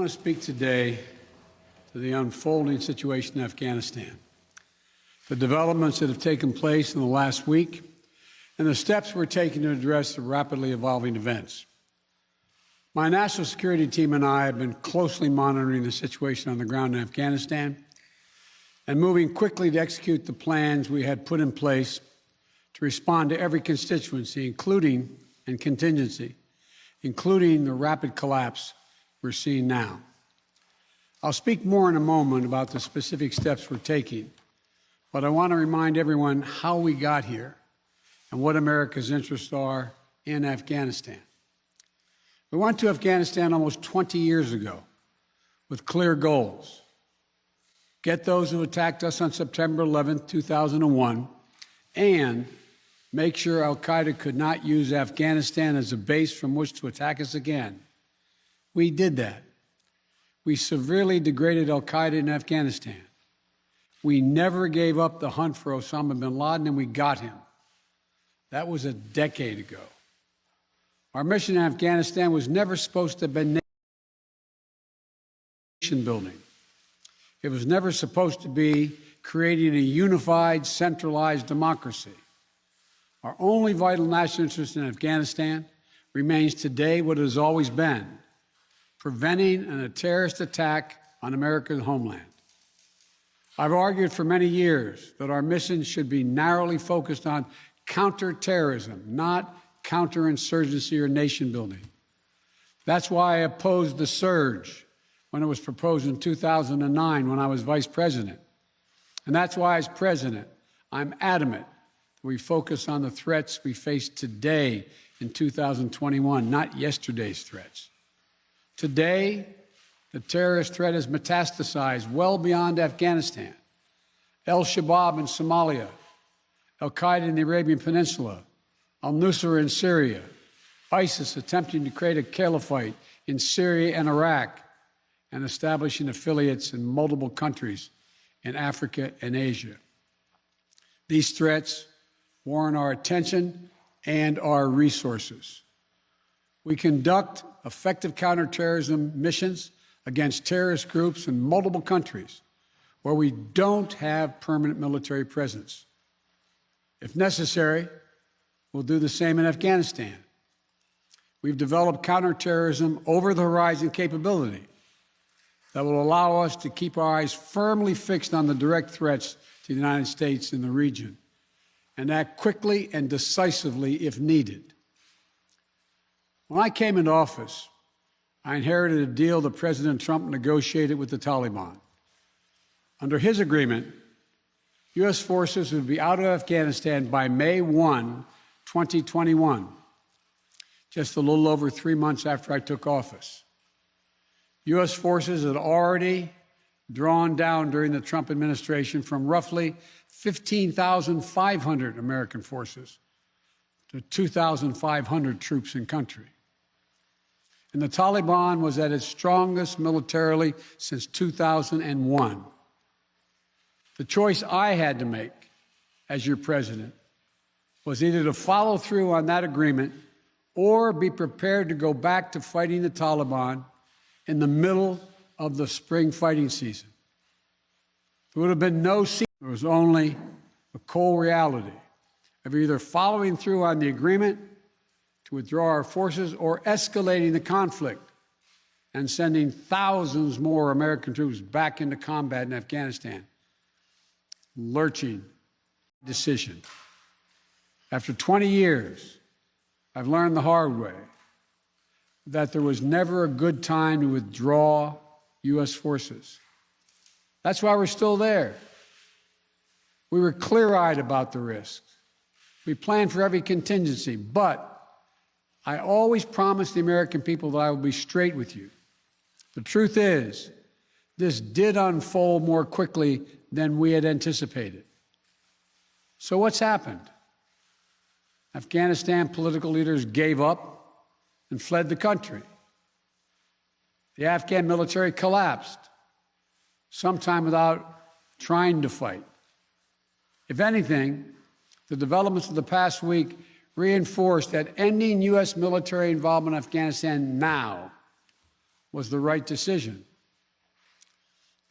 want to speak today to the unfolding situation in Afghanistan, the developments that have taken place in the last week, and the steps we're taking to address the rapidly evolving events. My national security team and I have been closely monitoring the situation on the ground in Afghanistan and moving quickly to execute the plans we had put in place to respond to every constituency, including and contingency, including the rapid collapse we're seeing now. I'll speak more in a moment about the specific steps we're taking, but I want to remind everyone how we got here and what America's interests are in Afghanistan. We went to Afghanistan almost 20 years ago with clear goals. Get those who attacked us on September 11, 2001, and make sure al-Qaeda could not use Afghanistan as a base from which to attack us again. We did that. We severely degraded al-Qaeda in Afghanistan. We never gave up the hunt for Osama bin Laden, and we got him. That was a decade ago. Our mission in Afghanistan was never supposed to have been nation building. It was never supposed to be creating a unified, centralized democracy. Our only vital national interest in Afghanistan remains today what it has always been: preventing a terrorist attack on America's homeland. I've argued for many years that our mission should be narrowly focused on counterterrorism, not counterinsurgency or nation building. That's why I opposed the surge when it was proposed in 2009 when I was vice president. And that's why, as president, I'm adamant that we focus on the threats we face today in 2021, not yesterday's threats. Today, the terrorist threat has metastasized well beyond Afghanistan. Al-Shabaab in Somalia, al-Qaeda in the Arabian Peninsula, al-Nusra in Syria, ISIS attempting to create a caliphate in Syria and Iraq, and establishing affiliates in multiple countries in Africa and Asia. These threats warrant our attention and our resources. We conduct effective counterterrorism missions against terrorist groups in multiple countries where we don't have permanent military presence. If necessary, we'll do the same in Afghanistan. We've developed counterterrorism over-the-horizon capability that will allow us to keep our eyes firmly fixed on the direct threats to the United States in the region and act quickly and decisively if needed. When I came into office, I inherited a deal that President Trump negotiated with the Taliban. Under his agreement, U.S. forces would be out of Afghanistan by May 1, 2021, just a little over 3 months after I took office. U.S. forces had already drawn down during the Trump administration from roughly 15,500 American forces to 2,500 troops in country. And the Taliban was at its strongest militarily since 2001. The choice I had to make as your president was either to follow through on that agreement or be prepared to go back to fighting the Taliban in the middle of the spring fighting season. There would have been no season. There was only a cold reality of either following through on the agreement to withdraw our forces or escalating the conflict and sending thousands more American troops back into combat in Afghanistan. Lurching decision. After 20 years, I've learned the hard way that there was never a good time to withdraw U.S. forces. That's why we're still there. We were clear-eyed about the risks. We planned for every contingency, but I always promised the American people that I would be straight with you. The truth is, this did unfold more quickly than we had anticipated. So what's happened? Afghanistan political leaders gave up and fled the country. The Afghan military collapsed, sometime without trying to fight. If anything, the developments of the past week reinforced that ending U.S. military involvement in Afghanistan now was the right decision.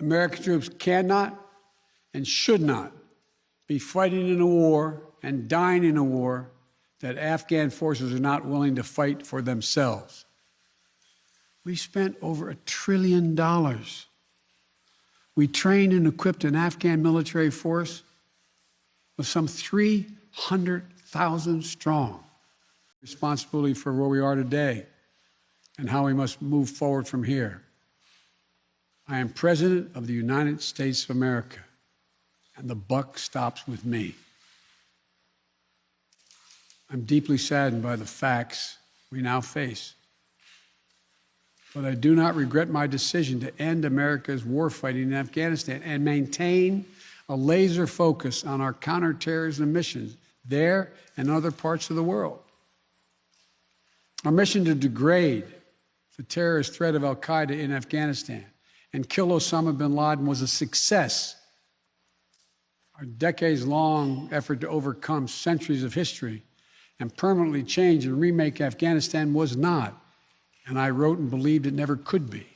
American troops cannot and should not be fighting in a war and dying in a war that Afghan forces are not willing to fight for themselves. We spent over $1 trillion. We trained and equipped an Afghan military force of some 300,000 strong. Responsibility for where we are today and how we must move forward from here. I am President of the United States of America, and the buck stops with me. I'm deeply saddened by the facts we now face. But I do not regret my decision to end America's war fighting in Afghanistan and maintain a laser focus on our counterterrorism missions there and other parts of the world. Our mission to degrade the terrorist threat of al-Qaeda in Afghanistan and kill Osama bin Laden was a success. Our decades-long effort to overcome centuries of history and permanently change and remake Afghanistan was not, and I wrote and believed it never could be.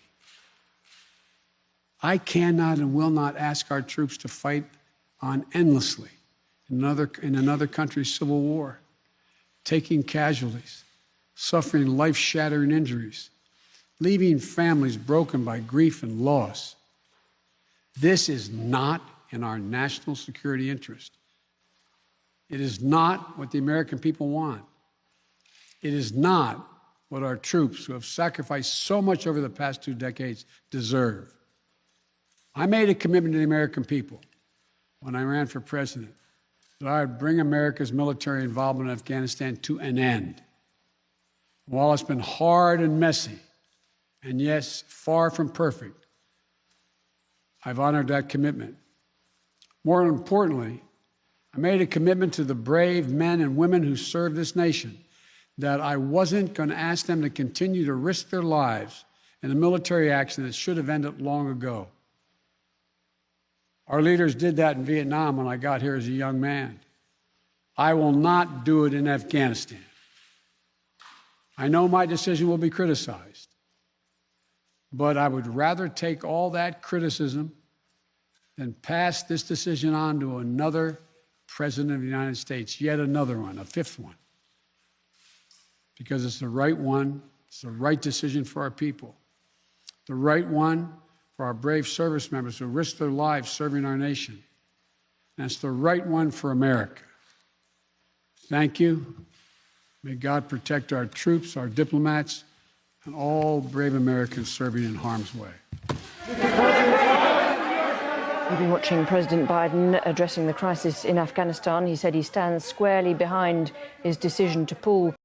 I cannot and will not ask our troops to fight on endlessly in another country's civil war, taking casualties, suffering life-shattering injuries, leaving families broken by grief and loss. This is not in our national security interest. It is not what the American people want. It is not what our troops, who have sacrificed so much over the past 2 decades, deserve. I made a commitment to the American people when I ran for president that I would bring America's military involvement in Afghanistan to an end. While it's been hard and messy, and yes, far from perfect, I've honored that commitment. More importantly, I made a commitment to the brave men and women who serve this nation that I wasn't going to ask them to continue to risk their lives in a military action that should have ended long ago. Our leaders did that in Vietnam when I got here as a young man. I will not do it in Afghanistan. I know my decision will be criticized, but I would rather take all that criticism than pass this decision on to another president of the United States, yet another one, a 5th one, because it's the right one, it's the right decision for our people, the right one for our brave service members who risk their lives serving our nation, and it's the right one for America. Thank you. May God protect our troops, our diplomats, and all brave Americans serving in harm's way. We've been watching President Biden addressing the crisis in Afghanistan. He said he stands squarely behind his decision to pull